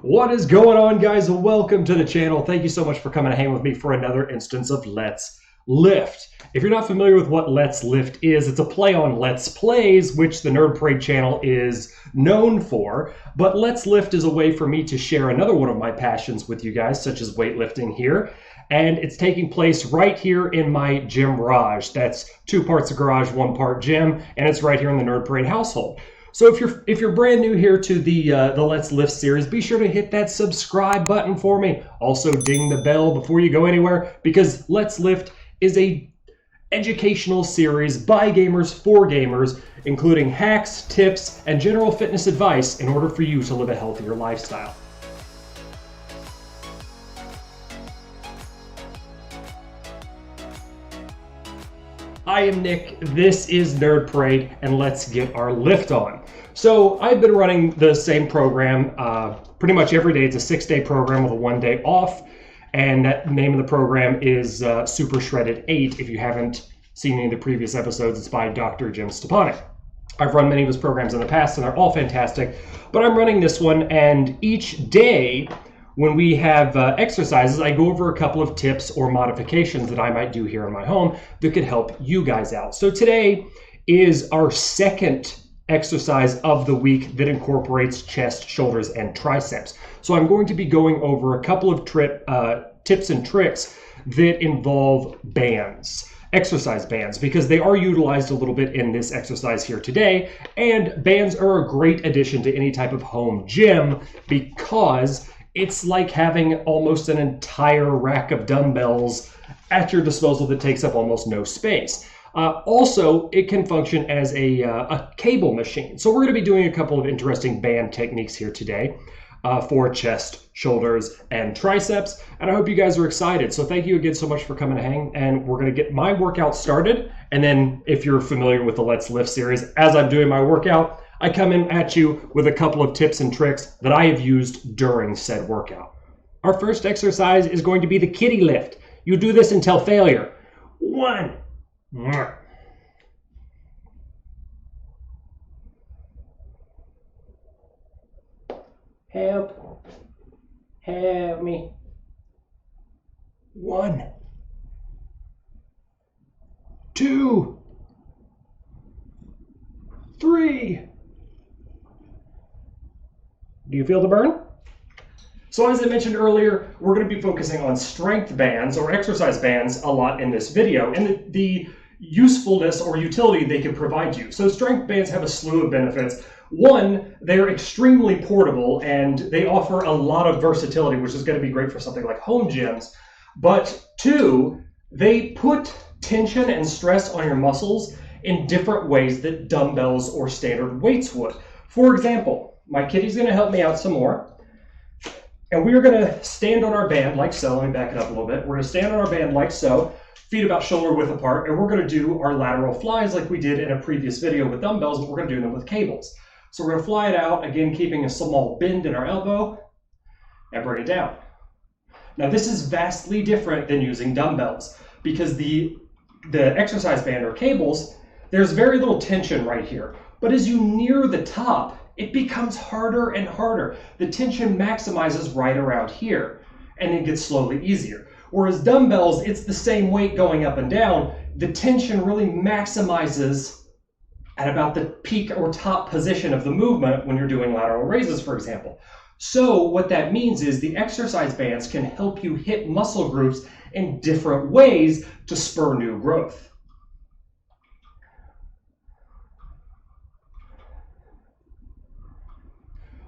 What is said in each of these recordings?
What is going on, guys? Welcome to the channel. Thank you so much for coming to hang with me for another instance of Let's Lift. If you're not familiar with what Let's Lift is, it's a play on Let's Plays, which the Nerd Parade channel is known for. But Let's Lift is a way for me to share another one of my passions with you guys, such as weightlifting here. And it's taking place right here in my gym garage. That's 2 parts of garage, 1 part gym, and it's right here in the Nerd Parade household. So if you're brand new here to the Let's Lift series, be sure to hit that subscribe button for me. Also ding the bell before you go anywhere, because Let's Lift is a educational series by gamers for gamers, including hacks, tips, and general fitness advice in order for you to live a healthier lifestyle. I am Nick, this is Nerd Parade, and let's get our lift on. So I've been running the same program pretty much every day. It's a 6-day program with a 1 day off, and that name of the program is Super Shredded 8. If you haven't seen any of the previous episodes, it's by Dr. Jim Stepanek. I've run many of his programs in the past, and they're all fantastic, but I'm running this one, and each day when we have exercises, I go over a couple of tips or modifications that I might do here in my home that could help you guys out. So today is our second exercise of the week that incorporates chest, shoulders, and triceps. So I'm going to be going over a couple of tips and tricks that involve bands, exercise bands, because they are utilized a little bit in this exercise here today. And bands are a great addition to any type of home gym because it's like having almost an entire rack of dumbbells at your disposal that takes up almost no space. Also, it can function as a cable machine. So we're going to be doing a couple of interesting band techniques here today for chest, shoulders, and triceps. And I hope you guys are excited. So thank you again so much for coming to hang. And we're going to get my workout started. And then if you're familiar with the Let's Lift series, as I'm doing my workout, I come in at you with a couple of tips and tricks that I have used during said workout. Our first exercise is going to be the kitty lift. You do this until failure. 1. Help. Help me. 1. 2. 3. Do you feel the burn? So as I mentioned earlier, we're going to be focusing on strength bands or exercise bands a lot in this video, and the usefulness or utility they can provide you. So strength bands have a slew of benefits. 1, they're extremely portable and they offer a lot of versatility, which is going to be great for something like home gyms. But 2, they put tension and stress on your muscles in different ways that dumbbells or standard weights would. For example, my kitty's going to help me out some more. And we are going to stand on our band like so. Let me back it up a little bit. We're going to stand on our band like so, feet about shoulder width apart, and we're going to do our lateral flies like we did in a previous video with dumbbells, but we're going to do them with cables. So we're going to fly it out, again, keeping a small bend in our elbow, and bring it down. Now this is vastly different than using dumbbells because the exercise band or cables, there's very little tension right here. But as you near the top, it becomes harder and harder. The tension maximizes right around here and it gets slowly easier. Whereas dumbbells, it's the same weight going up and down. The tension really maximizes at about the peak or top position of the movement when you're doing lateral raises, for example. So what that means is the exercise bands can help you hit muscle groups in different ways to spur new growth.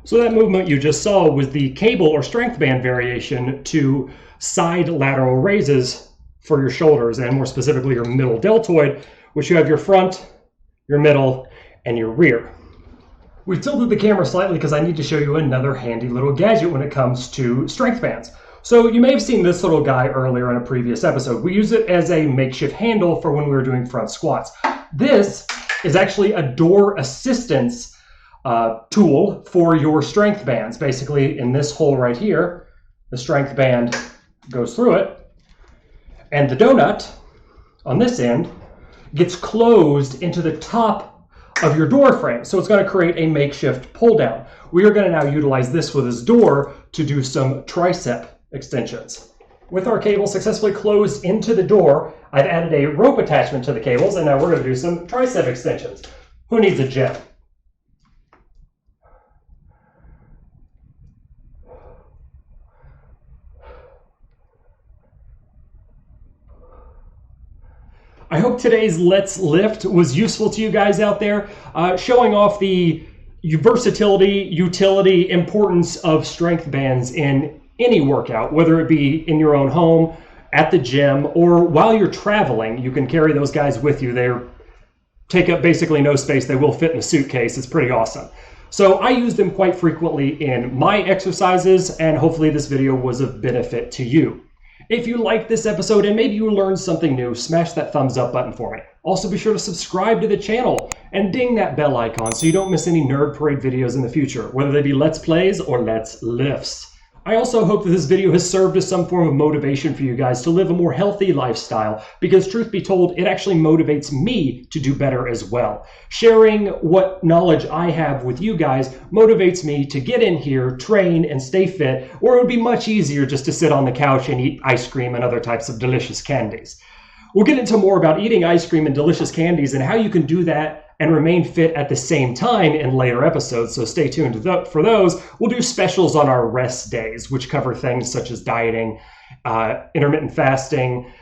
So that movement you just saw was the cable or strength band variation to side lateral raises for your shoulders, and more specifically your middle deltoid, which you have your front, your middle, and your rear. We've tilted the camera slightly because I need to show you another handy little gadget when it comes to strength bands. So you may have seen this little guy earlier in a previous episode. We use it as a makeshift handle for when we were doing front squats. This is actually a door assistance tool for your strength bands. Basically, in this hole right here, the strength band goes through it, and the donut on this end gets closed into the top of your door frame. So it's going to create a makeshift pull down. We are going to now utilize this with this door to do some tricep extensions. With our cable successfully closed into the door, I've added a rope attachment to the cables, and now we're going to do some tricep extensions. Who needs a gym? I hope today's Let's Lift was useful to you guys out there, showing off the versatility, utility, importance of strength bands in any workout, whether it be in your own home, at the gym, or while you're traveling. You can carry those guys with you. They take up basically no space. They will fit in a suitcase. It's pretty awesome. So I use them quite frequently in my exercises, and hopefully this video was of benefit to you. If you liked this episode and maybe you learned something new, smash that thumbs up button for me. Also be sure to subscribe to the channel and ding that bell icon so you don't miss any Nerd Parade videos in the future, whether they be Let's Plays or Let's Lifts. I also hope that this video has served as some form of motivation for you guys to live a more healthy lifestyle, because truth be told, it actually motivates me to do better as well. Sharing what knowledge I have with you guys motivates me to get in here, train, and stay fit, or it would be much easier just to sit on the couch and eat ice cream and other types of delicious candies. We'll get into more about eating ice cream and delicious candies and how you can do that and remain fit at the same time in later episodes, so stay tuned for those. We'll do specials on our rest days, which cover things such as dieting, intermittent fasting,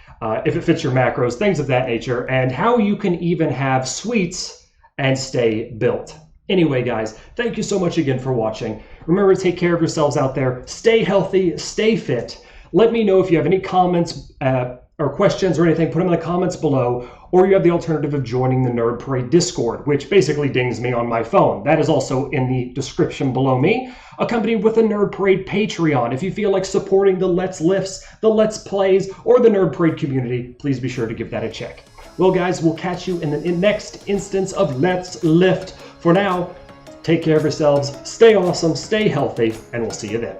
if it fits your macros, things of that nature, and how you can even have sweets and stay built. Anyway, guys, thank you so much again for watching. Remember to take care of yourselves out there. Stay healthy, stay fit. Let me know if you have any comments or questions or anything, put them in the comments below, or you have the alternative of joining the Nerd Parade Discord, which basically dings me on my phone. That is also in the description below me, accompanied with the Nerd Parade Patreon. If you feel like supporting the Let's Lifts, the Let's Plays, or the Nerd Parade community, please be sure to give that a check. Well, guys, we'll catch you in the next instance of Let's Lift. For now, take care of yourselves, stay awesome, stay healthy, and we'll see you then.